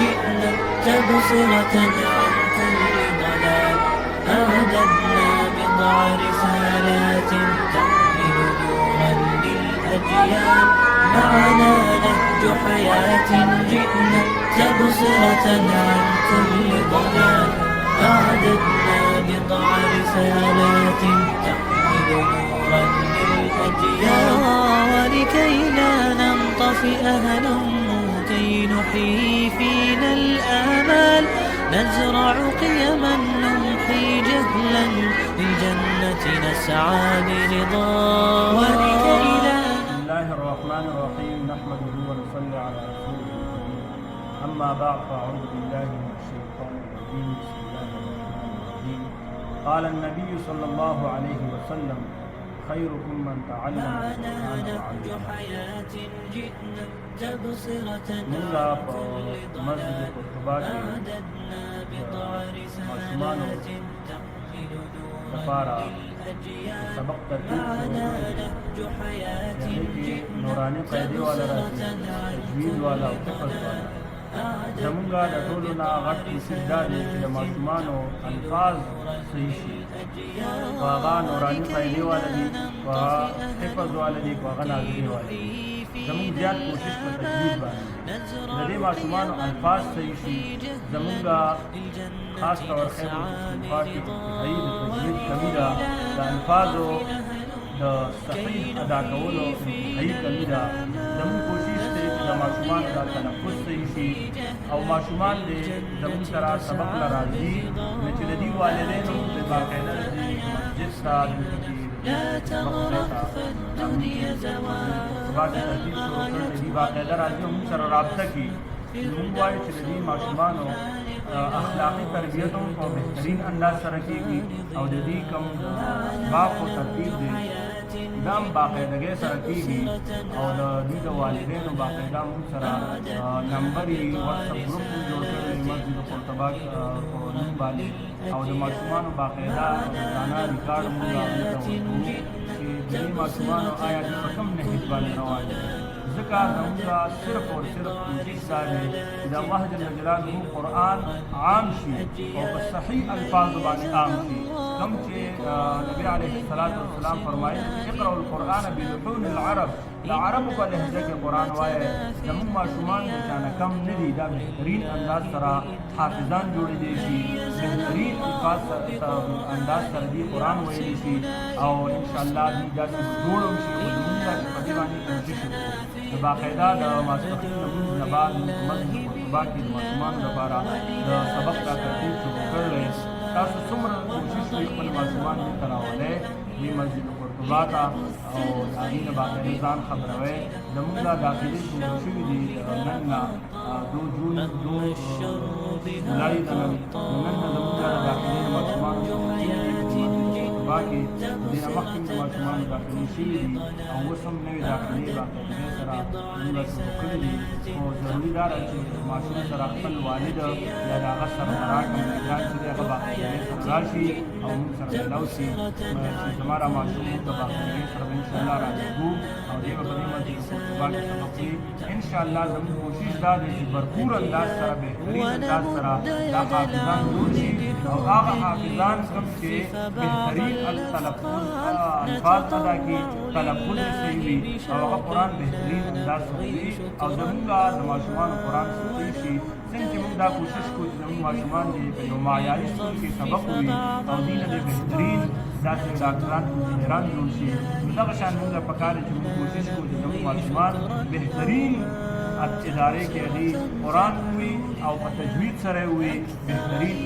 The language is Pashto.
جئنا تبصرة عن كل ضلال. أعددنا بضع رسالات تحمل نورا للأجيال. معنا نهج حياة جئنا تبصرة عن كل ضلال. أعددنا بضع رسالات تحمل نورا للأجيال. ولكي لا ننطفئ هلموا كي نحيي فينا الآمال. نزرع قيما نمحي جهلا للجنة نسعى برضا. ولكي لا بسم الله الرحمن الرحيم نحمده ونصلي على رسوله الكريم. أما بعد فأعوذ بالله من الشيطان الرجيم. بسم الله الرحمن الرحيم. قال النبي صلى الله عليه وسلم خيركم من تعلم القرآن وعلمه. موږ په مسجد قرطبه کې ماشومانو لپاره سبق ترتیب کې نوراني قاعدې والا راځي، تجوید والا او حفظ والا. زمونږ د ټولو نه غټ کوشش دا دی چې د ماشومانو الفاظ صحیح شي، خو هغه نوراني قاعدې والا دي، خو هغه حفظ والا دي، خو هغه نازلي والا دي. زمونږ زیات کوشش په تجوید باندې د دې ماشومانو الفاظ صحیح شي. زمونږ خاص طور خیر مصطفی کې صحیح د تجوید کمی ده، د الفاظو د صحیح ادا کولو صحیح کمی ده. زمونږ کوشش دی چې د ماشومانو دا تلفظ صحیح شي او ماشومان دې زمونږ سره سبق له راځي نو چې د دې والدینو د باقاعده مسجد ته ترتیب شروع کړ، د دې باقاعده راځي او موږ سره رابطه کوي. موږ وایو چې د دې ماشومانو اخلاقي تربیت هم په بهترین انداز سره کېږي او د دې کوم باغ او ترتیب دی دا هم باقاعدګۍ سره کېږي او د دوی د والدینو باقاعده موږ سره نمبر یې واتساپ ګروپ موږ جوړ کړی مسجد قرطبه په نوم باندې او د ماشومانو باقاعده روزانه ریکارډ موږ هغوی ته ورکوو چې د دې ماشومانو آیا دوی په کوم نهج باندې روان دي. ځکه زموږ صرف او صرف کوشش دا دی چې د الله جل جلاله قرآن عام شي او په صحیح الفاظو باندې عام شي. کوم چې نبي علیه الصلاة والسلام فرمایي اقرأوا القرآن بلحون العرب، د عربو په لهجه کې قرآن وایي. زموږ ماشومان د چا نه کم نه دي، دا بهترین انداز سره حافظان جوړېدی شي، بهترین الفاظ انداز سره دې قرآن ویلی شي او انشاءالله دوی داسې جوړ هم شي. خو زموږ داسې په دې باندې کوشش وکړو د باقاعده د ماسپښین لمونځ نه بعد مسجد قرطبه کې د ماشومانو لپاره د سبق دا ترتیب شروع کړی. تاسو څومره کوشش وکړئ خپل ماشومان دې ته راولئ دې مسجد قرطبه ته او د هغې نه باقاعده ځان خبروئ. زموږ دا داخلي شروع شوي دي نن نه 2 جون 2 جولای ده نن نه زموږ دا د داخلي د ماشومانو کې د دې نه مخکې د ماشومانو داخلي شوي دي او اوس هم نوې داخلي باقاعدګۍ سره موږ شروع کړي دي. خو ضروري دا ده چې ماشوم سره خپل والد یا د هغه سربراک مدیران چې دی هغه باقاعدګۍ سره راشي او موږ سره ملاو شي چې زما را ماشوم موږ د باقاعدګۍ سره به انشاءالله راجګو او دی به په دې مسجد قرطبه کې سبق وي. انشاءالله زموږ کوشش دا دی چې بھرپور انداز سره بهترین انداز سره دا حافظان جوړ شي او هغه حافظان کوم چې بهترین التلفظ الفاظ ادا کی تلفظ صحیح وي او هغه قرآن بهترین انداز سره وي او زموږ د ماشومانو قرآن صحیح شي. څنګه چې موږ دا کوشش کوو چې زموږ ماشومان دې په یو معیاري سکول کې سبق ووایي او دوی نه دې بهترین داسې ډاکټران انجینران جوړ شي، نو دغه شان موږ ته پکار دی چې موږ کوشش کوو چې زموږ ماشومان بهترین ادارې کې هغې قرآن ووایي او په تجوید سره یې ووایي بهترین